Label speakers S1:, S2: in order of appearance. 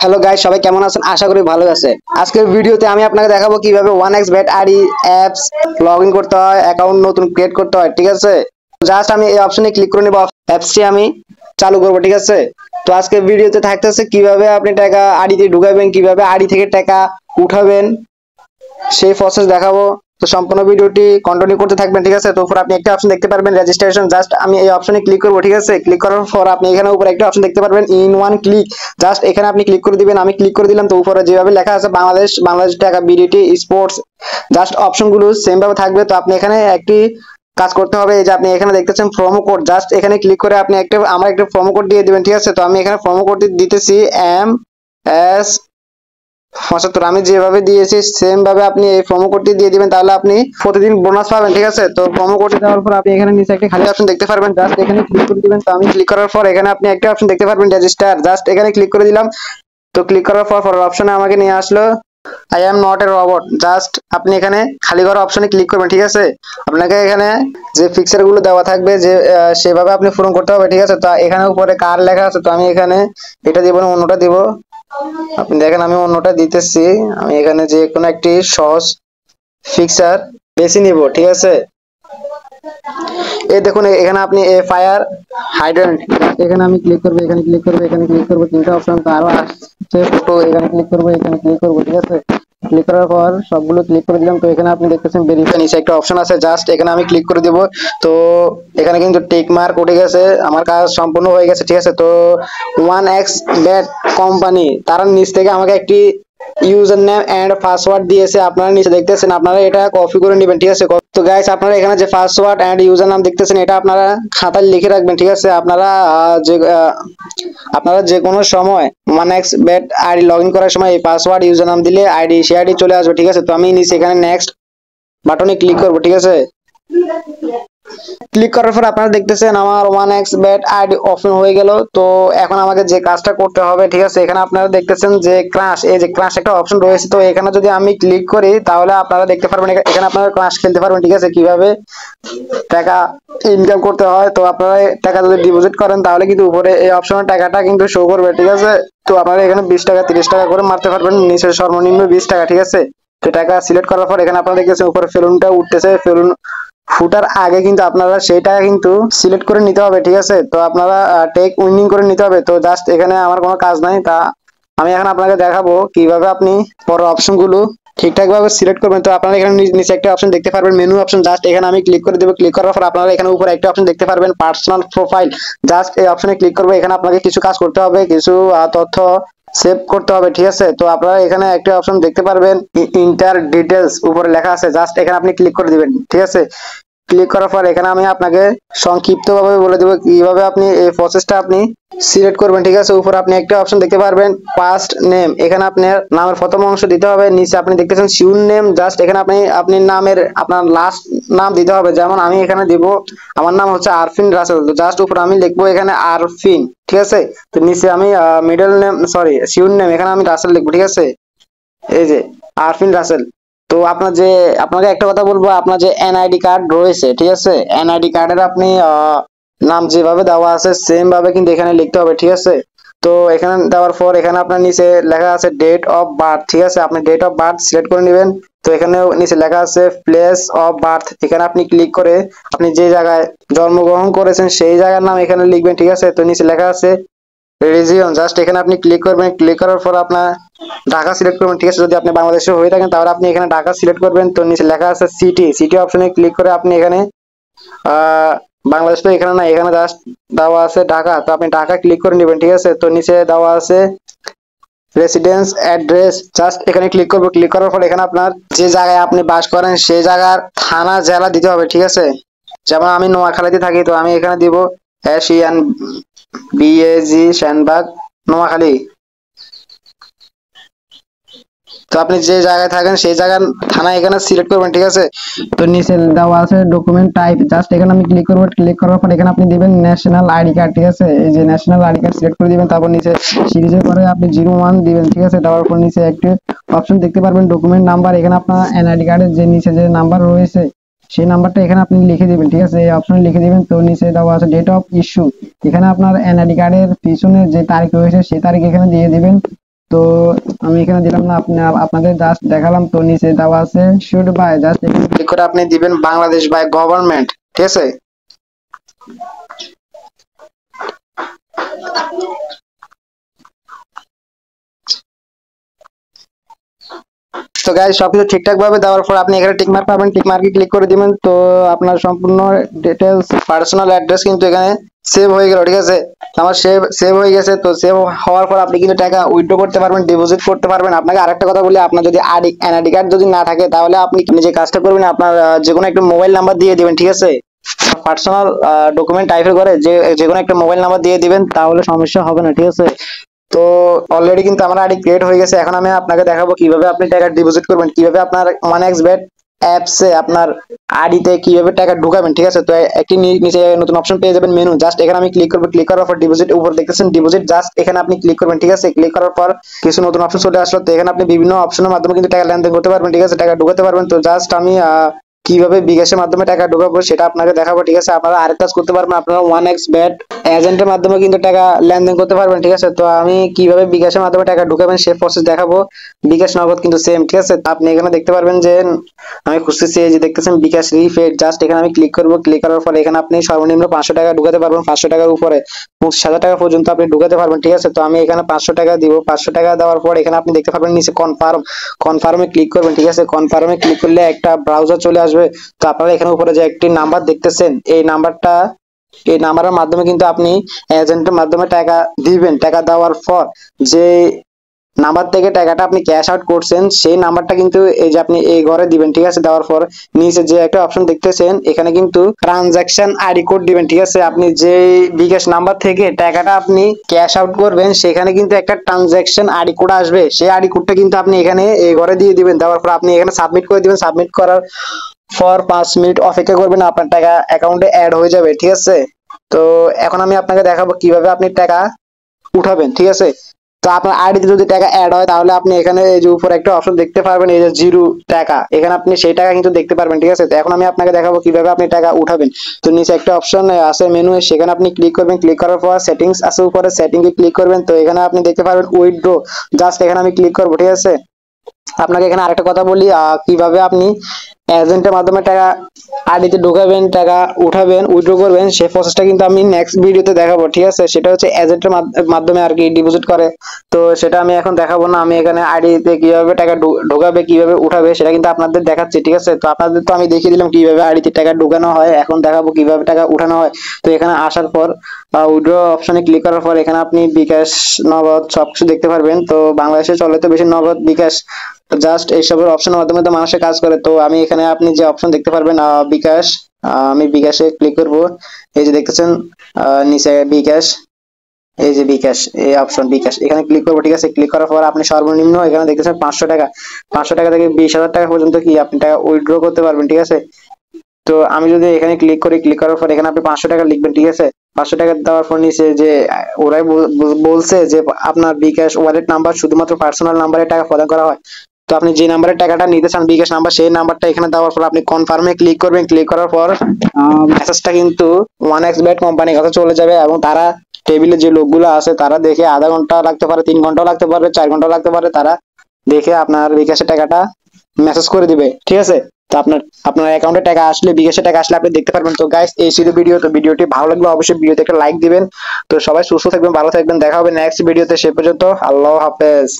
S1: Hello guys, সবাই কেমন আছেন? আশা করি ভালো আছে। আজকের ভিডিওতে আমি আপনাকে দেখাবো কিভাবে 1xbet ID apps log in করতে হয়, অ্যাকাউন্ট নতুন ক্রিয়েট করতে হয়। ঠিক আছে, জাস্ট আমি এই অপশনে ক্লিক করে নিব, অ্যাপসটি আমি চালু করব। ঠিক আছে, তো আজকের ভিডিওতে থাকতেছে কিভাবে আপনি টাকা আইডিতে ঢুকাবেন, কিভাবে আইডি থেকে টাকা উঠাবেন, সেই প্রসেস দেখাবো। তো সম্পূর্ণ ভিডিওটি কন্টিনিউ করতে থাকবেন। ঠিক আছে, তো উপর আপনি একটা অপশন দেখতে পারবেন রেজিস্ট্রেশন। জাস্ট আমি এই অপশনে ক্লিক করব। ঠিক আছে, ক্লিক করার পর আপনি এখানে উপরে একটা অপশন দেখতে পারবেন ইন ওয়ান ক্লিক। জাস্ট এখানে আপনি ক্লিক করে দিবেন। আমি ক্লিক করে দিলাম। তো উপরে যেভাবে লেখা আছে বাংলাদেশ টাকা বিডিটি স্পোর্টস, জাস্ট অপশনগুলো সেম ভাবে থাকবে। তো আপনি এখানে একটি কাজ করতে হবে। এই যে আপনি এখানে দেখতেছেন প্রোমো কোড, জাস্ট এখানে ক্লিক করে আপনি আমার একটা প্রোমো কোড দিয়ে দিবেন। ঠিক আছে, তো আমি এখানে প্রোমো কোডটি দিতেছি MS 75। আমি যেভাবে দিয়েছি সেম ভাবে আপনি এই প্রোমো কোডটি দিয়ে দিবেন, তাহলে আপনি প্রতিদিন বোনাস পাবেন। ঠিক আছে, তো প্রোমো কোডটি দেওয়ার পর আপনি এখানে নিচে একটা খালি অপশন দেখতে পারবেন, জাস্ট এখানে ক্লিক করে দিবেন। তো আমি ক্লিক করার পর এখানে আপনি একটা অপশন দেখতে পারবেন রেজিস্টার, জাস্ট এখানে ক্লিক করে দিলাম। তো ক্লিক করার পর পরের অপশনে আমাকে নিয়ে আসলো I am not a robot. Just আপনি এখানে খালি করা অপশনে ক্লিক করবেন। ঠিক আছে, আপনাকে এখানে যে ফিক্সার গুলো দেওয়া থাকবে যে সেভাবে আপনি পূরণ করতে হবে। ঠিক আছে, তো এখানে উপরে কার লেখা আছে, তো আমি এখানে এটা দিব না অন্যটা দিব। আপনি দেখেন আমি অন্যটা দিতেছি। আমি এখানে যে কোনো একটি সহজ ফিক্সার বেছে নিব। ঠিক আছে, এই দেখুন এখানে আপনি ফায়ার হাইড্রেন্ট, এখানে আমি ক্লিক করবো, এখানে ক্লিক করবো, এখানে ক্লিক করবো, তিনটা অপশন তো আরো আসছে ফটো, এখানে ক্লিক করবো, এখানে ক্লিক করবো। ঠিক আছে, ক্লিক করার পর সবগুলো ক্লিক করে দিলাম। তো এখানে আপনি দেখতেছেন ভেরিফাই, নিচে একটা অপশন আছে, জাস্ট এখানে আমি ক্লিক করে দিব। তো এখানে কিন্তু টিক মার্ক উঠে গেছে, আমার কাজ সম্পূর্ণ হয়ে গেছে। ঠিক আছে, তো 1xbet কোম্পানি তারা নিচ থেকে আমাকে একটি ইউজার নেম এন্ড পাসওয়ার্ড দিয়েছে, আপনারা নিচে দেখতেছেন। আপনারা এটা কপি করে নেবেন। ঠিক আছে, তো গাইস আপনারা এখানে যে পাসওয়ার্ড এন্ড ইউজার নাম দেখতেছেন এটা আপনারা খাতায় লিখে রাখবেন। ঠিক আছে, আপনারা যে কোনো সময় 1xbet আইডি লগ ইন করার সময় এই পাসওয়ার্ড ইউজার নাম দিলে আইডি সে আইডি চলে আসবে। ঠিক আছে, তো আমি নিচে এখানে নেক্সট বাটনে ক্লিক করব। ঠিক আছে, ক্লিক করার পর আপনারা দেখতেছেন আমার 1xbet আইডি ওপেন হয়ে গেল। তো এখন আমাকে যে কাজটা করতে হবে, ঠিক আছে, এখানে আপনারা দেখতেছেন যে ক্রাশ, এই যে ক্রাশ একটা অপশন রয়েছে। তো এখানে যদি আমি ক্লিক করি তাহলে আপনারা দেখতে পারবেন এখানে আপনারা ক্রাশ খেলতে পারবেন। ঠিক আছে, কিভাবে টাকা ইনকাম করতে হয়। তো আপনারা টাকা যদি ডিপোজিট করেন তাহলে কিন্তু উপরে এই অপশনের টাকাটা কিন্তু শো করবে। ঠিক আছে, তো আপনারা এখানে 20 টাকা 30 টাকা করে মারতে পারবেন, নিচে সর্বনিম্ন 20 টাকা। ঠিক আছে, তো টাকা সিলেক্ট করার পর এখানে আপনারা দেখতেছেন উপরে ফেলুনটা উঠতেছে, ফেলুন ফুটার আগে কিন্তু আপনারা সেইটা কিন্তু সিলেক্ট করে নিতে হবে। ঠিক আছে, তো আপনারা টেক উইনিং করে নিতে হবে। তো জাস্ট এখানে আমার কোনো কাজ নাই, তা আমি এখন আপনাকে দেখাবো কিভাবে আপনি পরের অপশন গুলো ঠিকঠাক ভাবে সিলেক্ট করবেন। তো আপনারা এখানে নিচে একটা অপশন দেখতে পারবেন মেনু অপশন, জাস্ট এখানে আমি ক্লিক করে দেবো। ক্লিক করার পর আপনারা এখানে উপরে একটা অপশন দেখতে পারবেন পার্সোনাল প্রোফাইল, জাস্ট এই অপশনে ক্লিক করবো। এখানে আপনাকে কিছু কাজ করতে হবে, কিছু তথ্য সেভ করতে হবে। ঠিক আছে, তো আপনারা এখানে একটা অপশন দেখতে পারবেন ইন্টার ডিটেলস, উপরে লেখা আছে, জাস্ট এখানে আপনি ক্লিক করে দিবেন। ঠিক আছে, ক্লিক করার পর এখানে আমি আপনাকে সংক্ষিপ্তভাবে বলে দেবো কিভাবে আপনি এই প্রসেসটা আপনি সিলেক্ট করবেন। ঠিক আছে, উপরে আপনি একটা অপশন দেখতে পারবেন ফার্স্ট নেম, এখানে আপনার নামের প্রথম অংশ দিতে হবে। নিচে আপনি দেখতেছেন শিউর নেম, জাস্ট এখানে আপনি নামের আপনার লাস্ট নাম দিতে হবে। যেমন আমি এখানে দিব আমার নাম হচ্ছে আরফিন রাসেল, তো জাস্ট উপরে আমি লিখবো এখানে আরফিন। ঠিক আছে, তো নিচে আমি middle name sorry sure name, এখানে আমি রাসেল লিখবো। ঠিক আছে, এই যে আরফিন রাসেল। তো আপনাকে একটা কথা বলবো, আপনার যে এনআইডি কার্ড রয়েছে, ঠিক আছে, এনআইডি কার্ডের আপনি নাম যেভাবে দেওয়া আছে সেম ভাবে কিন্তু এখানে লিখতে হবে। ঠিক আছে, তো এখানে দেওয়ার পর এখানে আপনার নিচে লেখা আছে ডেট অফ বার্থ। ঠিক আছে, আপনি ডেট অফ বার্থ সিলেক্ট করে নেবেন। তো এখানে নিচে লেখা আছে প্লেস অফ বার্থ, এখানে আপনি ক্লিক করে আপনি যে জায়গায় জন্মগ্রহণ করেছেন সেই জায়গার নাম এখানে লিখবেন। ঠিক আছে, তো নিচে লেখা আছে রিজিয়ন, জাস্ট এখানে আপনি ক্লিক করবেন। ক্লিক করার পর আপনার ঢাকা সিলেক্ট করবেন। ঠিক আছে, যদি আপনি বাংলাদেশে হয়ে থাকেন তাহলে আপনি এখানে ঢাকা সিলেক্ট করবেন। তো নিচে লেখা আছে সিটি, সিটি অপশনে ক্লিক করে আপনি এখানে আহ বাংলাদেশ তো এখানে না, এখানে জাস্ট দেওয়া আছে ঢাকা, তো আপনি ঢাকা ক্লিক করে নেবেন। ঠিক আছে, তো নিচে দেওয়া আছে রেসিডেন্স অ্যাড্রেস, জাস্ট এখানে ক্লিক করবো। ক্লিক করার পর এখানে আপনার যে জায়গায় আপনি বাস করেন সেই জায়গার থানা জেলা দিতে হবে। ঠিক আছে, যেমন আমি নোয়াখালীতে থাকি, তো আমি এখানে দিব SENBAG সেনবাগ নোয়াখালী। তো আপনি যে জায়গায় থাকেন সেই জায়গার থানা এখানে সিলেক্ট করবেন। ঠিক আছে, তো নিচে দেওয়া আছে ডকুমেন্ট টাইপ, জাস্ট এখানে আমি ক্লিক করবো। ক্লিক করার পর এখানে আপনি দিবেন ন্যাশনাল আইডি কার্ড। ঠিক আছে, এই যে ন্যাশনাল আইডি কার্ড সিলেক্ট করে দিবেন। তারপর নিচে সিরিজের পরে আপনি 01 দিবেন। ঠিক আছে, দেওয়ার পর নিচে একটি অপশন দেখতে পারবেন ডকুমেন্ট নাম্বার, এখানে আপনার এনআইডি কার্ডের যে নিচে যে নাম্বার রয়েছে সেই নাম্বারটা এখানে আপনি লিখে দিবেন। ঠিক আছে, এই অপশনে লিখে দিবেন। তো নিচে দেওয়া আছে ডেট অফ ইস্যু, এখানে আপনার এনআইডি কার্ডের পিছনে যে তারিখ রয়েছে সেই তারিখ এখানে দিয়ে দিবেন। তো আমি এখানে দিলাম না, আপনাদের জাস্ট দেখালাম। তো নিচে দেওয়া আছে শুড বাই, জাস্ট ক্লিক করে আপনি দিবেন বাংলাদেশ বাই গভর্নমেন্ট, ঠিক আছে। তো গাইস সবকিছু ঠিকঠাক ভাবে দেওয়ার পর আপনি এখানে টিক মার্ক পাবেন, টিক মার্কে ক্লিক করে দিবেন। তো আপনার সম্পূর্ণ ডিটেলস পার্সোনাল অ্যাড্রেস কিন্তু এখানে সেভ হয়ে গেল, ঠিক আছে। তো আমার সেভ সেভ হয়ে গেছে। তো সেভ হওয়ার পর আপনি কিন্তু টাকা উইথড্র করতে পারবেন, ডিপোজিট করতে পারবেন। আপনাকে আরেকটা কথা বলি, আপনার যদি এনআইডি কার্ড যদি না থাকে তাহলে আপনি যে কাজটা করবেন, আপনার যে কোনো একটা মোবাইল নাম্বার দিয়ে দিবেন, ঠিক আছে। পার্সোনাল ডকুমেন্ট টাইপের করে যে কোনো একটা মোবাইল নাম্বার দিয়ে দিবেন, তাহলে সমস্যা হবে না, ঠিক আছে। তো অলরেডি কিন্তু আমার আইডি ক্রিয়েট হয়ে গেছে। এখন আমি আপনাকে দেখাবো কিভাবে আপনি টাকা ডিপোজিট করবেন, কিভাবে আপনার OneXBet অ্যাপসে আপনার আইডিতে কিভাবে টাকা ঢুকাবেন, ঠিক আছে। তো একটি নিচে নতুন অপশন পেয়ে যাবেন মেনু, জাস্ট এখানে আমি ক্লিক করবো। ক্লিক করার পর ডিপোজিট উপর দেখতেছেন ডিপোজিট, জাস্ট এখানে আপনি ক্লিক করবেন, ঠিক আছে। ক্লিক করার পর কিছু নতুন অপশন চলে আসলো। তো এখানে আপনি বিভিন্ন অপশনের মাধ্যমে কিন্তু টাকা লেনদেন করতে পারবেন, ঠিক আছে, টাকা ঢুকাতে পারবেন। তো জাস্ট আমি কিভাবে বিকাশের মাধ্যমে টাকা ঢোকাবো সেটা আপনাকে দেখাবো, ঠিক আছে। আপনারা আরেক কাজ করতে পারবেন, আপনারা OneXBet এজেন্টের মাধ্যমে কিন্তু টাকা লেনদেন করতে পারবেন, ঠিক আছে। তো আমি কিভাবে বিকাশের মাধ্যমে টাকা ঢুকাবেন সেই প্রসেস দেখাবো। বিকাশ নগদ কিন্তু সেম, ঠিক আছে। তো আপনি এখানে দেখতে পারবেন যে আমি খুঁজতেছি, এই যে দেখতেছেন বিকাশ রিফেড, জাস্ট এখানে আমি ক্লিক করবো। ক্লিক করার পর এখানে আপনি সর্বনিম্ন 500 টাকা ঢুকাতে পারবেন, 500 টাকার উপরে 25,000 টাকা পর্যন্ত আপনি ঢুকাতে পারবেন, ঠিক আছে। তো আমি এখানে 500 টাকা দিব। 500 টাকা দেওয়ার পর এখানে আপনি দেখতে পারবেন নিচে কনফার্ম, কনফার্মে ক্লিক করবেন, ঠিক আছে। কনফার্মে ক্লিক করলে একটা ব্রাউজার চলে আসবে। তো আপনারা এখানে উপরে যে একটি নাম্বার দেখতেছেন, এই নাম্বারের মাধ্যমে কিন্তু আপনি এজেন্টের মাধ্যমে টাকা দিবেন। টাকা দেওয়ার পর যে নাম্বার থেকে টাকাটা আপনি ক্যাশ আউট করছেন সেই নাম্বারটা কিন্তু এই যে আপনি এই ঘরে দিবেন, ঠিক আছে। দেওয়ার পর নিচে যে একটা অপশন দেখতেছেন এখানে কিন্তু ট্রানজাকশন আইডি কোড দিবেন, ঠিক আছে। আপনি যে বিকাশ নাম্বার থেকে টাকাটা আপনি ক্যাশ আউট করবেন সেখানে কিন্তু একটা ট্রানজাকশন আইডি কোড আসবে, সেই আইডি কোডটা কিন্তু আপনি এখানে এই ঘরে দিয়ে দিবেন। দেওয়ার পর আপনি এখানে সাবমিট করে দিবেন। সাবমিট করার পর 5 মিনিট অপেক্ষা করবেন, আপনার টাকা অ্যাকাউন্টে অ্যাড হয়ে যাবে, ঠিক আছে। তো এখন আমি আপনাকে দেখাবো কিভাবে আপনি টাকা উঠাবেন, ঠিক আছে। তো আপনার আইডিতে যদি টাকা অ্যাড হয় তাহলে আপনি এখানে এই যে উপরে একটা অপশন দেখতে পারবেন, এই যে 0 টাকা, এখানে আপনি সেই টাকা কিন্তু দেখতে পারবেন, ঠিক আছে। তো এখন আমি আপনাকে দেখাবো কিভাবে আপনি টাকা উঠাবেন। তো নিচে একটা অপশন আছে মেনু, সেখানে আপনি ক্লিক করবেন। ক্লিক করার পর সেটিংস আছে উপরে, সেটিং এ ক্লিক করবেন। তো এখানে আপনি দেখতে পারবেন উইথড্র, জাস্ট এখানে আমি ক্লিক করবো, ঠিক আছে। আপনাকে এখানে আরেকটা কথা বলি, কিভাবে আপনি এজেন্টের মাধ্যমে টাকা আইডিতে ঢোকাবেন, টাকা উঠাবেন, উইথড্র করবেন সেই প্রসেসটা কিন্তু আমি নেক্সট ভিডিওতে দেখাবো, ঠিক আছে। সেটা হচ্ছে এজেন্টের মাধ্যমে আর কি ডিপোজিট করে। তো সেটা আমি এখন দেখাবো না, আমি এখানে আইডিতে কিভাবে টাকা ঢোকাবে কিভাবে উঠাবে সেটা কিন্তু আপনাদের দেখাচ্ছি, ঠিক আছে। তো আপনাদের তো আমি দেখিয়ে দিলাম কিভাবে আইডিতে টাকা ঢোকানো হয়, এখন দেখাবো কিভাবে টাকা উঠানো হয়। তো এখানে আসার পর উইথড্র অপশনে ক্লিক করার পর এখানে আপনি বিকাশ নগদ সবকিছু দেখতে পারবেন। তো বাংলাদেশে চলে তো বেশি নগদ বিকাশ, জাস্ট এইসবের অপশনের মাধ্যমে তো মানুষের কাজ করে। তো আমি এখানে আপনি যে অপশন দেখতে পারবেন বিকাশ, আমি বিকাশে ক্লিক করব। এই যে দেখতেছেন নিচে বিকাশ, এই যে বিকাশ, এই অপশন বিকাশ, এখানে ক্লিক করবো, ঠিক আছে। ক্লিক করার পর আপনি সর্বনিম্ন এখানে দেখতেছেন 500 টাকা, 500 টাকা থেকে 20,000 টাকা পর্যন্ত কি আপনি টাকা উইথড্র করতে পারবেন, ঠিক আছে। তো আমি যদি এখানে ক্লিক করি, ক্লিক করার পর এখানে আপনি 500 টাকা লিখবেন, ঠিক আছে। 500 টাকা দেওয়ার পর নিচে যে ওরাই বলছে যে আপনার বিকাশ ওয়ালেট নাম্বার শুধুমাত্র পার্সোনাল নাম্বারে টাকা প্রদান করা হয়। তো আপনি যে নাম্বারে টাকাটা নিতে চান বিকাশ নাম্বার, সেই নাম্বারটা এখানে দেওয়ার পর আপনি কনফার্মে ক্লিক করবেন। ক্লিক করার পর মেসেজটা কিন্তু OneXBet কোম্পানির কাছে চলে যাবে, এবং তারা টেবিলে যে লোকগুলো আছে তারা দেখে আধা ঘন্টা লাগতে পারে, 3 ঘন্টাও লাগতে পারে, 4 ঘন্টাও লাগতে পারে, তারা দেখে আপনার বিকাশের টাকাটা মেসেজ করে দিবে, ঠিক আছে। তো আপনার অ্যাকাউন্টে টাকা আসলে, বিকাশে টাকা আসলে আপনি দেখতে পারবেন। তো গাইস এই ছিল ভিডিও। তো ভিডিওটি ভালো লাগলে অবশ্যই ভিডিওতে একটা লাইক দিবেন। তো সবাই সুস্থ থাকবেন, ভালো থাকবেন, দেখা হবে নেক্সট ভিডিওতে। সে পর্যন্ত আল্লাহ হাফেজ।